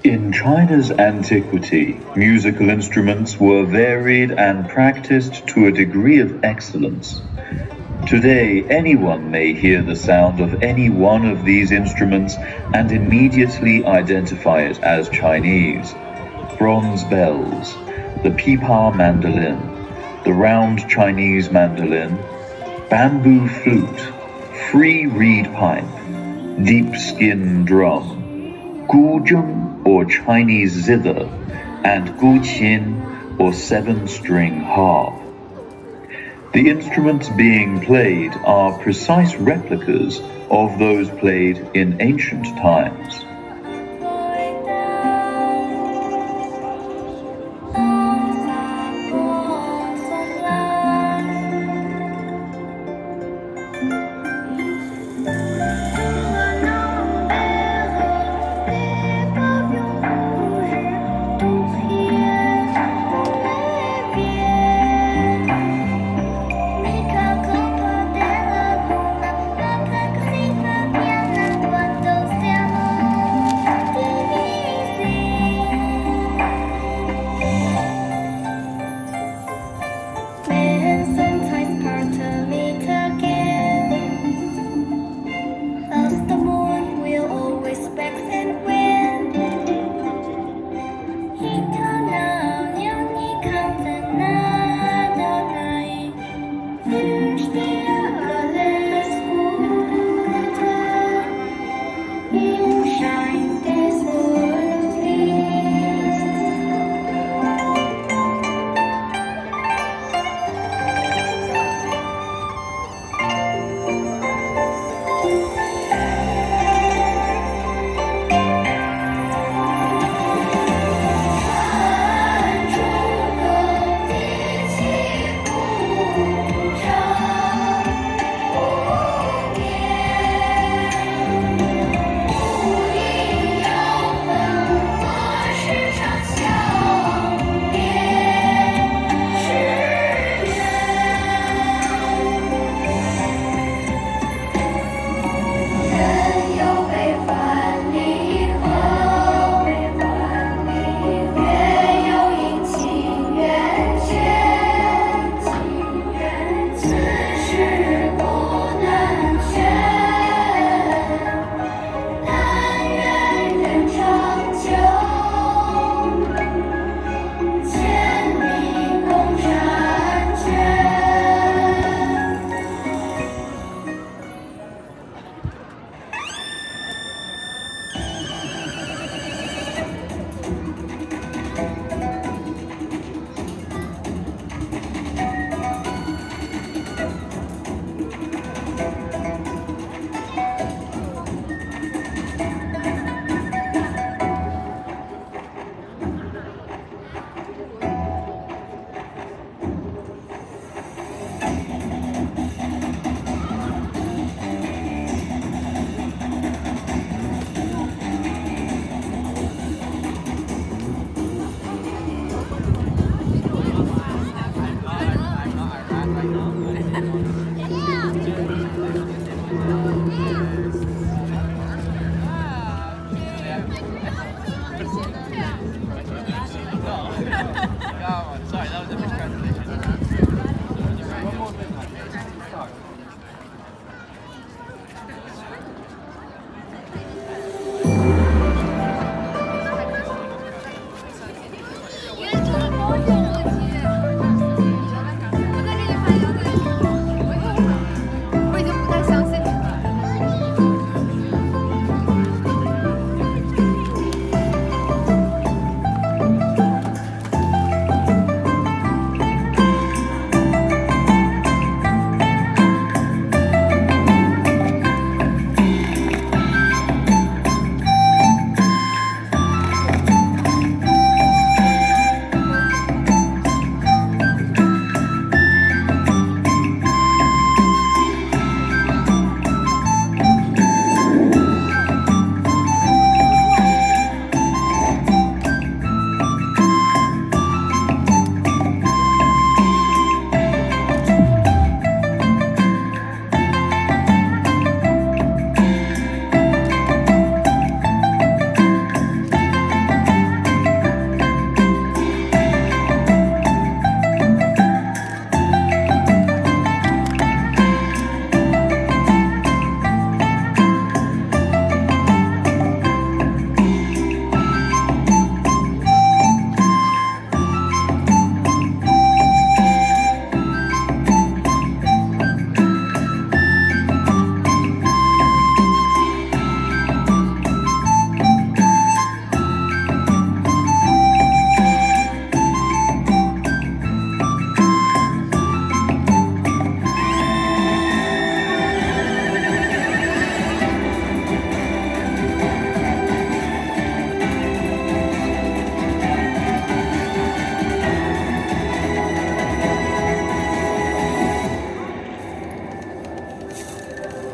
In China's antiquity, musical instruments were varied and practiced to a degree of excellence. Today, anyone may hear the sound of any one of these instruments and immediately identify it as Chinese. Bronze bells, the pipa mandolin, the round Chinese mandolin, bamboo flute, free reed pipe, deep skin drum, guzheng or Chinese zither, and guqin or seven-string harp. The instruments being played are precise replicas of those played in ancient times.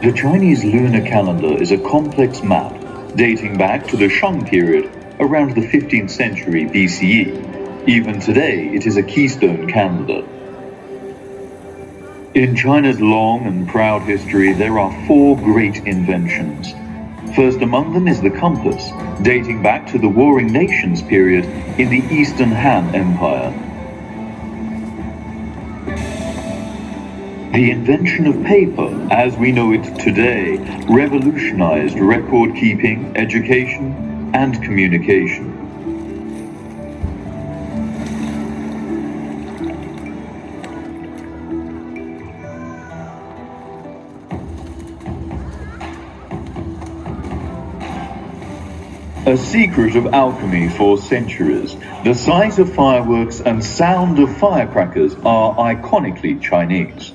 The Chinese lunar calendar is a complex map dating back to the Shang period around the 15th century BCE. Even today, it is a keystone calendar. In China's long and proud history, there are four great inventions. First among them is the compass, dating back to the Warring Nations period in the Eastern Han Empire. The invention of paper, as we know it today, revolutionized record-keeping, education, and communication. A secret of alchemy for centuries, the sight of fireworks and sound of firecrackers are iconically Chinese.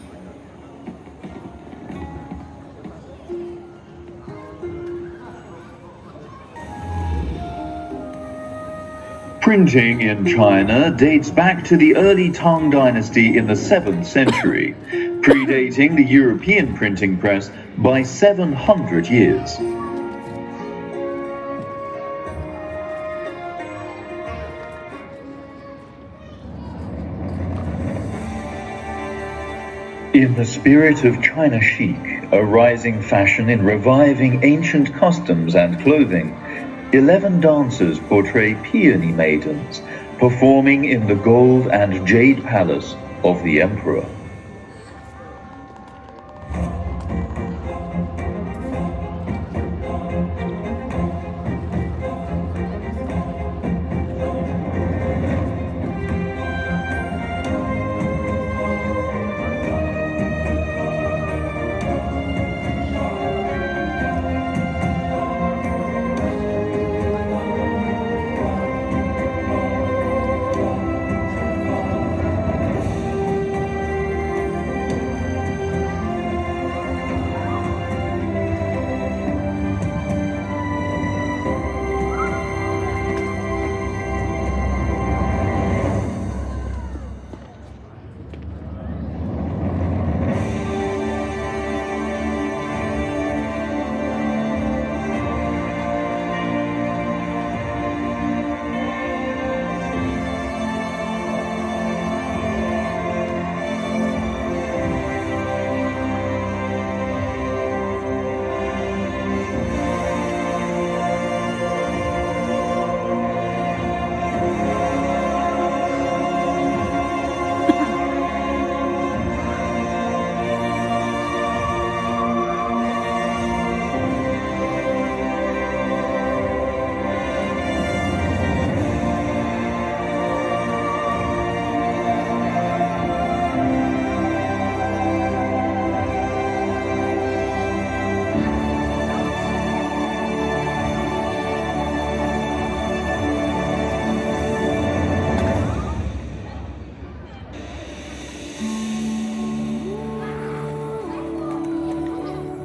Printing in China dates back to the early Tang dynasty in the 7th century, predating the European printing press by 700 years. In the spirit of China chic, a rising fashion in reviving ancient customs and clothing, 11 dancers portray peony maidens performing in the gold and jade palace of the emperor.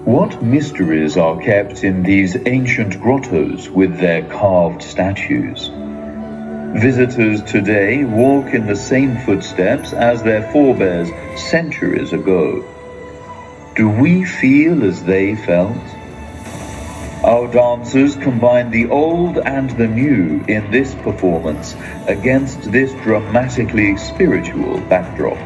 What mysteries are kept in these ancient grottos with their carved statues? Visitors today walk in the same footsteps as their forebears centuries ago. Do we feel as they felt? Our dancers combine the old and the new in this performance against this dramatically spiritual backdrop.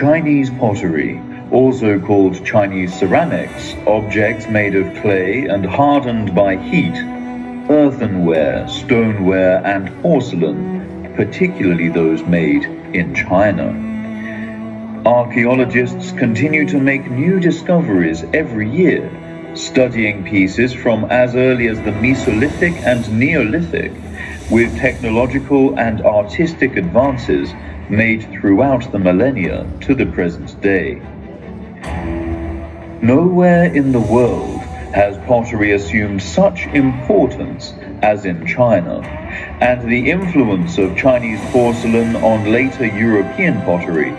Chinese pottery, also called Chinese ceramics, objects made of clay and hardened by heat, earthenware, stoneware, and porcelain, particularly those made in China. Archaeologists continue to make new discoveries every year, studying pieces from as early as the Mesolithic and Neolithic, with technological and artistic advances made throughout the millennia to the present day. Nowhere in the world has pottery assumed such importance as in China, and the influence of Chinese porcelain on later European pottery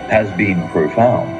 has been profound.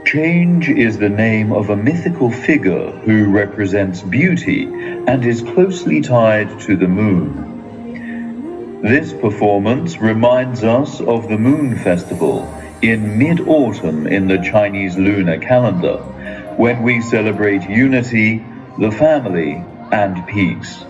Change is the name of a mythical figure who represents beauty and is closely tied to the moon. This performance reminds us of the Moon Festival in mid-autumn in the Chinese lunar calendar, when we celebrate unity, the family, and peace.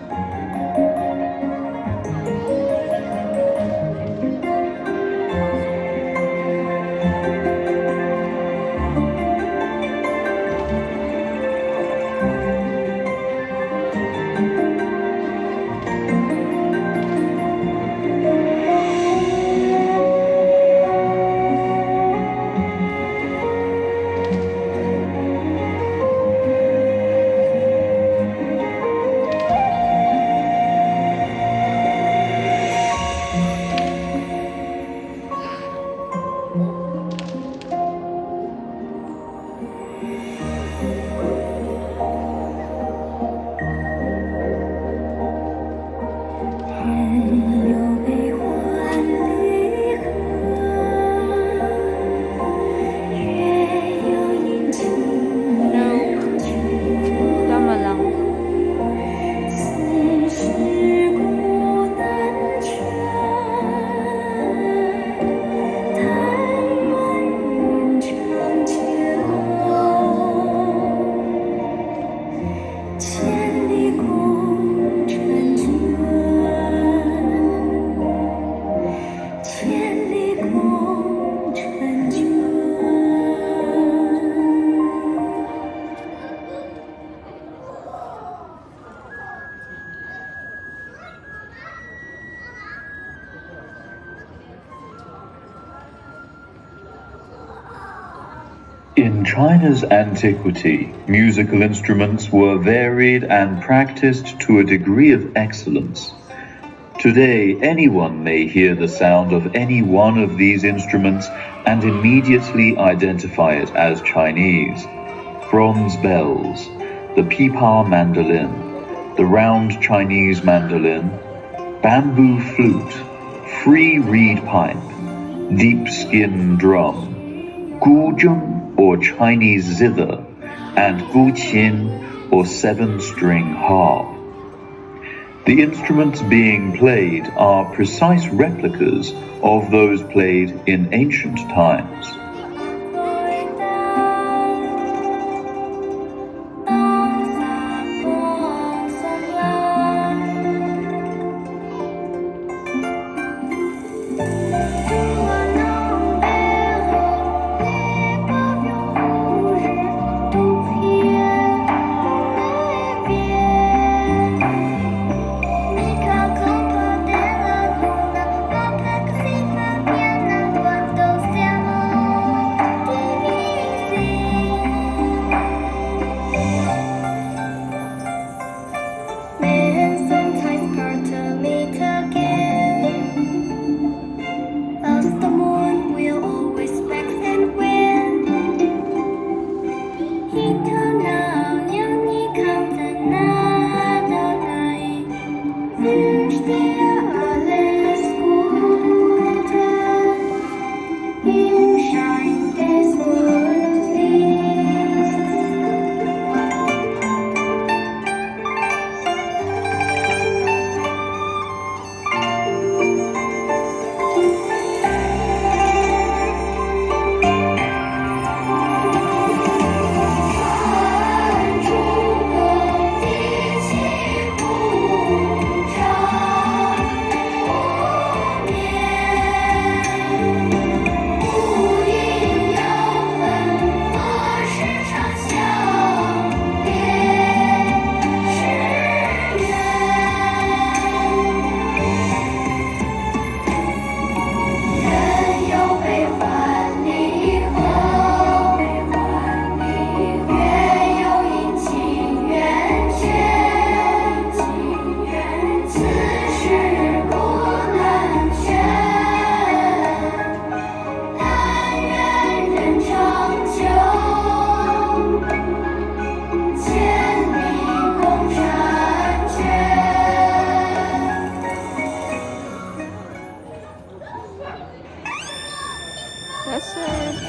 In China's antiquity, musical instruments were varied and practiced to a degree of excellence. Today, anyone may hear the sound of any one of these instruments and immediately identify it as Chinese. Bronze bells, the pipa mandolin, the round Chinese mandolin, bamboo flute, free reed pipe, deep skin drum, guzheng or Chinese zither, and guqin or seven-string harp. The instruments being played are precise replicas of those played in ancient times. Wünscht dir alles Gute im Schein des Mondlichts. That's it.